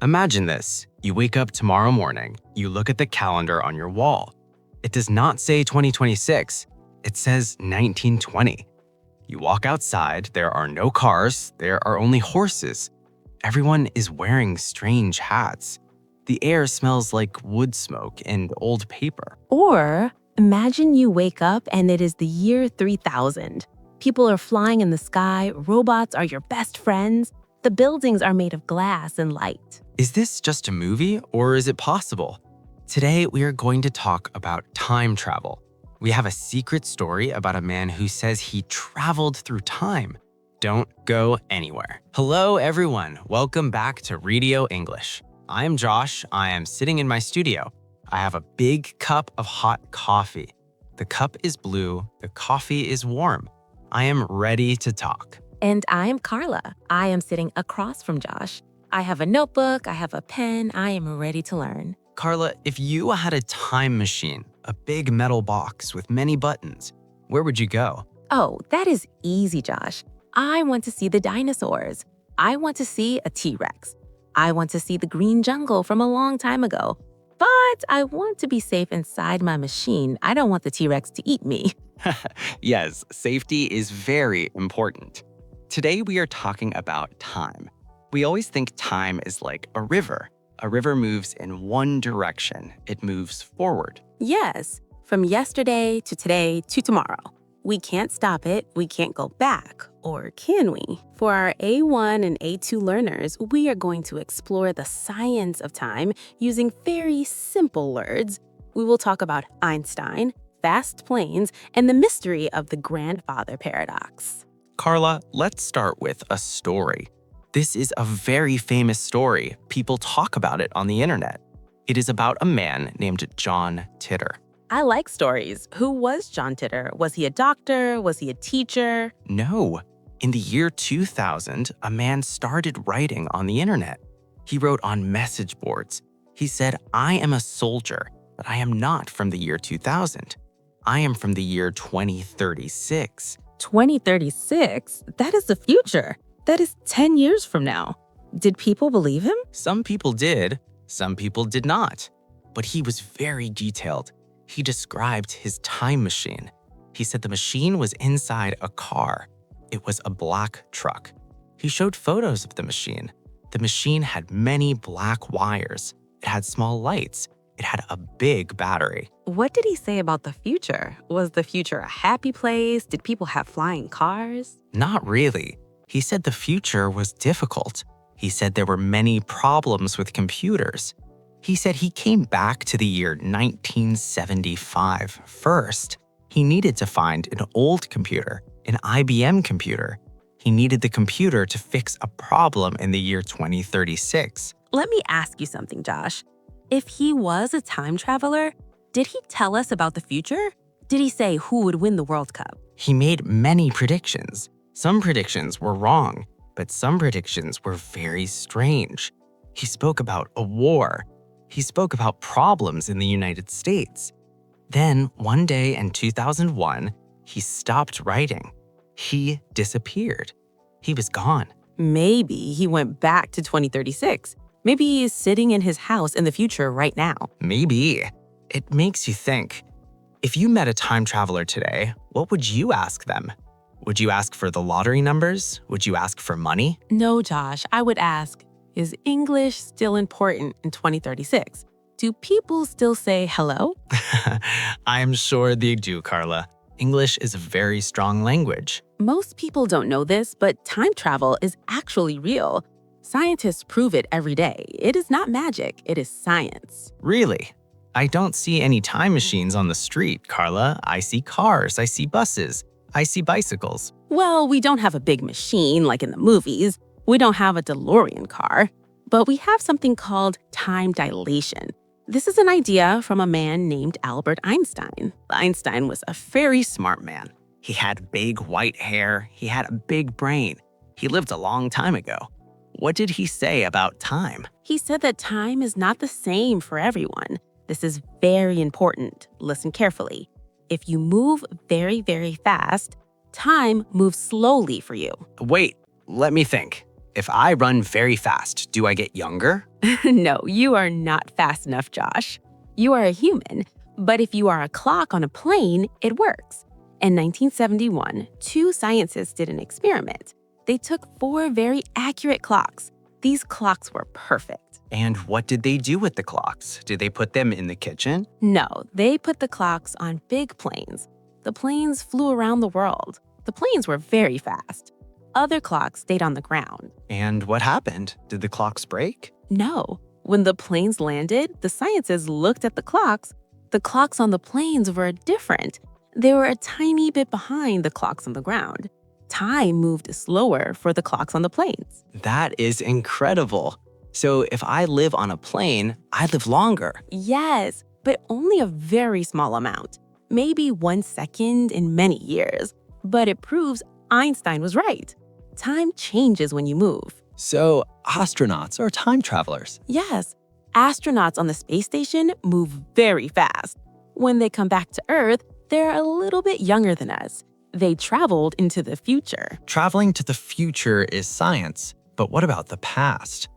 Imagine this. You wake up tomorrow morning, you look at the calendar on your wall. It does not say 2026, it says 1920. You walk outside, there are no cars, there are only horses. Everyone is wearing strange hats. The air smells like wood smoke and old paper. Or imagine you wake up and it is the year 3000. People are flying in the sky, robots are your best friends, the buildings are made of glass and light. Is this just a movie or is it possible? Today, we are going to talk about time travel. We have a secret story about a man who says he traveled through time. Don't go anywhere. Hello, everyone. Welcome back to Radio English. I'm Josh. I am sitting in my studio. I have a big cup of hot coffee. The cup is blue. The coffee is warm. I am ready to talk. And I am Carla. I am sitting across from Josh. I have a notebook, I have a pen, I am ready to learn. Carla, if you had a time machine, a big metal box with many buttons, where would you go? Oh, that is easy, Josh. I want to see the dinosaurs. I want to see a T-Rex. I want to see the green jungle from a long time ago. But I want to be safe inside my machine. I don't want the T-Rex to eat me. Yes, safety is very important. Today we are talking about time. We always think time is like a river. A river moves in one direction. It moves forward. Yes, from yesterday to today to tomorrow. We can't stop it. We can't go back. Or can we? For our A1 and A2 learners, we are going to explore the science of time using very simple words. We will talk about Einstein, fast planes, and the mystery of the grandfather paradox. Carla, let's start with a story. This is a very famous story. People talk about it on the internet. It is about a man named John Titor. I like stories. Who was John Titor? Was he a doctor? Was he a teacher? No. In the year 2000, a man started writing on the internet. He wrote on message boards. He said, "I am a soldier, but I am not from the year 2000. I am from the year 2036. 2036? That is the future. That is 10 years from now. Did people believe him? Some people did, some people did not. But he was very detailed. He described his time machine. He said the machine was inside a car. It was a black truck. He showed photos of the machine. The machine had many black wires. It had small lights. It had a big battery. What did he say about the future? Was the future a happy place? Did people have flying cars? Not really. He said the future was difficult. He said there were many problems with computers. He said he came back to the year 1975 first. He needed to find an old computer, an IBM computer. He needed the computer to fix a problem in the year 2036. Let me ask you something, Josh. If he was a time traveler, did he tell us about the future? Did he say who would win the World Cup? He made many predictions. Some predictions were wrong, but some predictions were very strange. He spoke about a war. He spoke about problems in the United States. Then, one day in 2001, he stopped writing. He disappeared. He was gone. Maybe he went back to 2036. Maybe he is sitting in his house in the future right now. Maybe. It makes you think. If you met a time traveler today, what would you ask them? Would you ask for the lottery numbers? Would you ask for money? No, Josh, I would ask, is English still important in 2036? Do people still say hello? I'm sure they do, Carla. English is a very strong language. Most people don't know this, but time travel is actually real. Scientists prove it every day. It is not magic, it is science. Really? I don't see any time machines on the street, Carla. I see cars, I see buses, I see bicycles. Well, we don't have a big machine like in the movies. We don't have a DeLorean car. But we have something called time dilation. This is an idea from a man named Albert Einstein. Einstein was a very smart man. He had big white hair. He had a big brain. He lived a long time ago. What did he say about time? He said that time is not the same for everyone. This is very important. Listen carefully. If you move very, very fast, time moves slowly for you. Wait, let me think. if I run very fast, do I get younger? No, you are not fast enough, Josh. You are a human, but if you are a clock on a plane, it works. In 1971, two scientists did an experiment. They took 4 very accurate clocks. These clocks were perfect. And what did they do with the clocks? Did they put them in the kitchen? No, they put the clocks on big planes. The planes flew around the world. The planes were very fast. Other clocks stayed on the ground. And what happened? Did the clocks break? No. When the planes landed, the scientists looked at the clocks. The clocks on the planes were different. They were a tiny bit behind the clocks on the ground. Time moved slower for the clocks on the planes. That is incredible. So if I live on a plane, I live longer. Yes, but only a very small amount. Maybe 1 second in many years. But it proves Einstein was right. Time changes when you move. So, astronauts are time travelers. Yes, astronauts on the space station move very fast. When they come back to Earth, they're a little bit younger than us. They traveled into the future. Traveling to the future is science, but what about the past?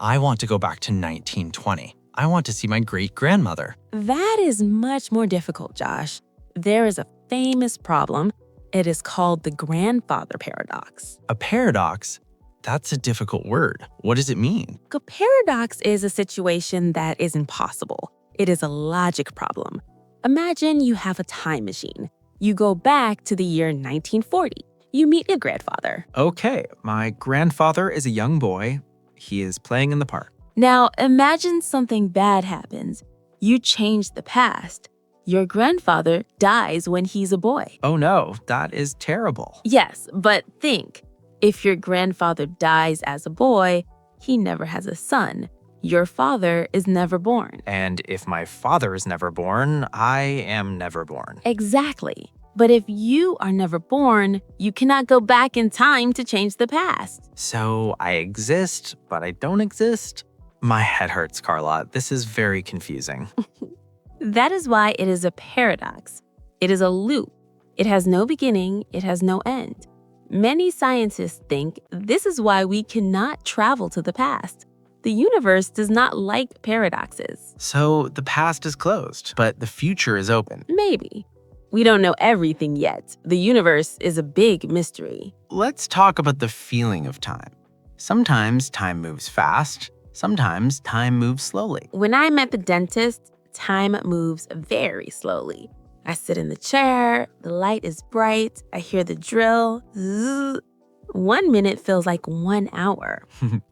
I want to go back to 1920. I want to see my great-grandmother. That is much more difficult, Josh. There is a famous problem. It is called the grandfather paradox. A paradox? That's a difficult word. What does it mean? A paradox is a situation that is impossible. It is a logic problem. Imagine you have a time machine. You go back to the year 1940. You meet your grandfather. Okay, my grandfather is a young boy. He is playing in the park. Now, imagine something bad happens. You change the past. Your grandfather dies when he's a boy. Oh no, that is terrible. Yes, but think. If your grandfather dies as a boy, he never has a son. Your father is never born. And if my father is never born, I am never born. Exactly. But if you are never born, you cannot go back in time to change the past. So I exist, but I don't exist? My head hurts, Carla. This is very confusing. That is why it is a paradox. It is a loop. It has no beginning, it has no end. Many scientists think this is why we cannot travel to the past. The universe does not like paradoxes. So the past is closed, but the future is open. Maybe. We don't know everything yet. The universe is a big mystery. Let's talk about the feeling of time. Sometimes time moves fast. Sometimes time moves slowly. When I'm at the dentist, time moves very slowly. I sit in the chair, the light is bright, I hear the drill. Zzz. 1 minute feels like 1 hour.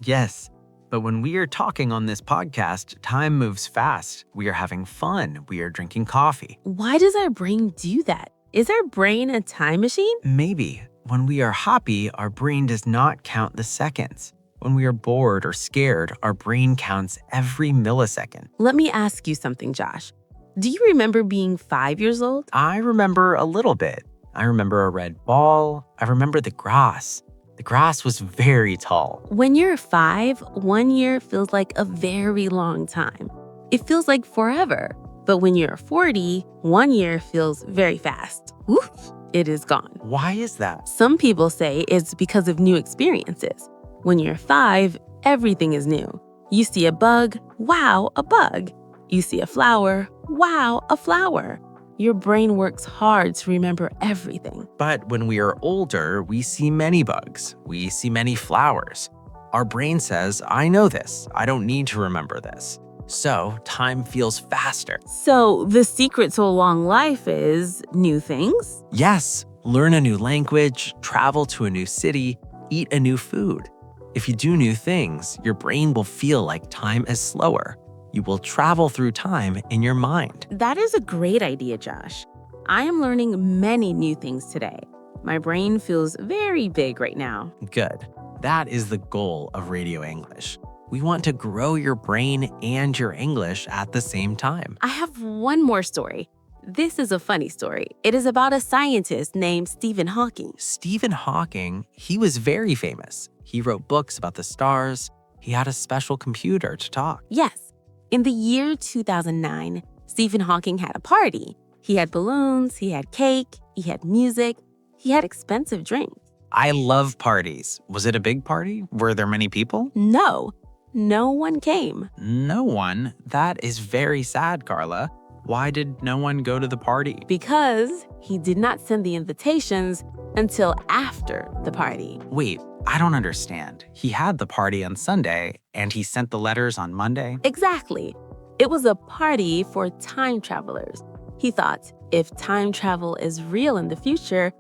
Yes, but when we are talking on this podcast, time moves fast. We are having fun. We are drinking coffee. Why does our brain do that? Is our brain a time machine? Maybe. When we are happy, our brain does not count the seconds. When we are bored or scared, our brain counts every millisecond. Let me ask you something, Josh. Do you remember being 5 years old? I remember a little bit. I remember a red ball. I remember the grass. The grass was very tall. When you're 5, 1 year feels like a very long time. It feels like forever. But when you're 40, 1 year feels very fast. Woof, it is gone. Why is that? Some people say it's because of new experiences. When you're 5, everything is new. You see a bug, wow, a bug. You see a flower, wow, a flower. Your brain works hard to remember everything. But when we are older, we see many bugs. We see many flowers. Our brain says, I know this. I don't need to remember this. So time feels faster. So the secret to a long life is new things? Yes, learn a new language, travel to a new city, eat a new food. If you do new things, your brain will feel like time is slower. You will travel through time in your mind. That is a great idea, Josh. I am learning many new things today. My brain feels very big right now. Good. That is the goal of Radio English. We want to grow your brain and your English at the same time. I have one more story. This is a funny story. It is about a scientist named Stephen Hawking. Stephen Hawking, he was very famous. He wrote books about the stars. He had a special computer to talk. Yes. In the year 2009, Stephen Hawking had a party. He had balloons, he had cake, he had music, he had expensive drinks. I love parties. Was it a big party? Were there many people? No, no one came. No one? That is very sad, Carla. Why did no one go to the party? Because he did not send the invitations until after the party. Wait, I don't understand. He had the party on Sunday and he sent the letters on Monday? Exactly. It was a party for time travelers. He thought, if time travel is real in the future,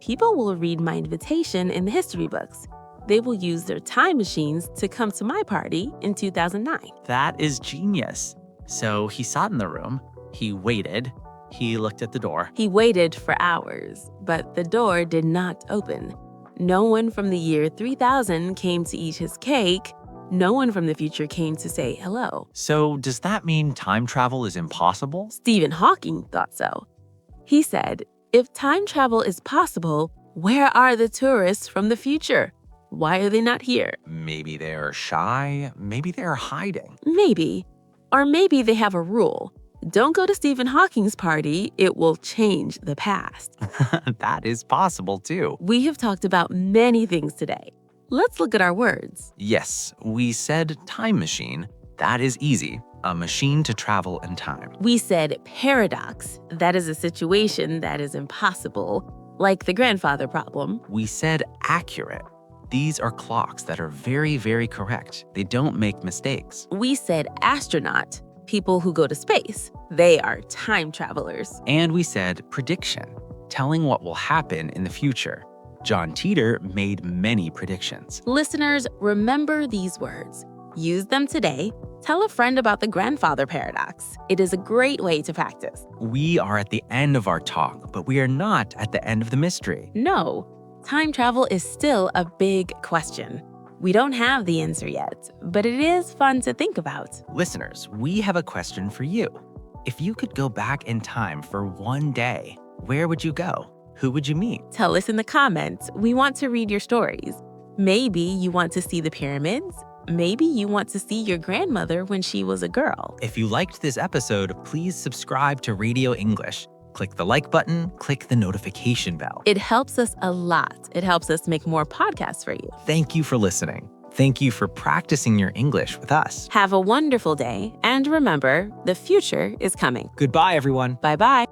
people will read my invitation in the history books. They will use their time machines to come to my party in 2009. That is genius. So he sat in the room, he waited, he looked at the door. He waited for hours, but the door did not open. No one from the year 3000 came to eat his cake. No one from the future came to say hello. So does that mean time travel is impossible? Stephen Hawking thought so. He said, if time travel is possible, where are the tourists from the future? Why are they not here? Maybe they're shy, maybe they're hiding. Maybe. Or maybe they have a rule. Don't go to Stephen Hawking's party, it will change the past. That is possible too. We have talked about many things today. Let's look at our words. Yes, we said time machine. That is easy. A machine to travel in time. We said paradox. That is a situation that is impossible, like the grandfather problem. We said accurate. These are clocks that are very, very correct. They don't make mistakes. We said astronaut. People who go to space. They are time travelers. And we said prediction, telling what will happen in the future. John Titor made many predictions. Listeners, remember these words. Use them today. Tell a friend about the grandfather paradox. It is a great way to practice. We are at the end of our talk, but we are not at the end of the mystery. No, time travel is still a big question. We don't have the answer yet, but it is fun to think about. Listeners, we have a question for you. If you could go back in time for one day, where would you go? Who would you meet? Tell us in the comments. We want to read your stories. Maybe you want to see the pyramids. Maybe you want to see your grandmother when she was a girl. If you liked this episode, please subscribe to Radio English. Click the like button, click the notification bell. It helps us a lot. It helps us make more podcasts for you. Thank you for listening. Thank you for practicing your English with us. Have a wonderful day, and remember, the future is coming. Goodbye, everyone. Bye-bye.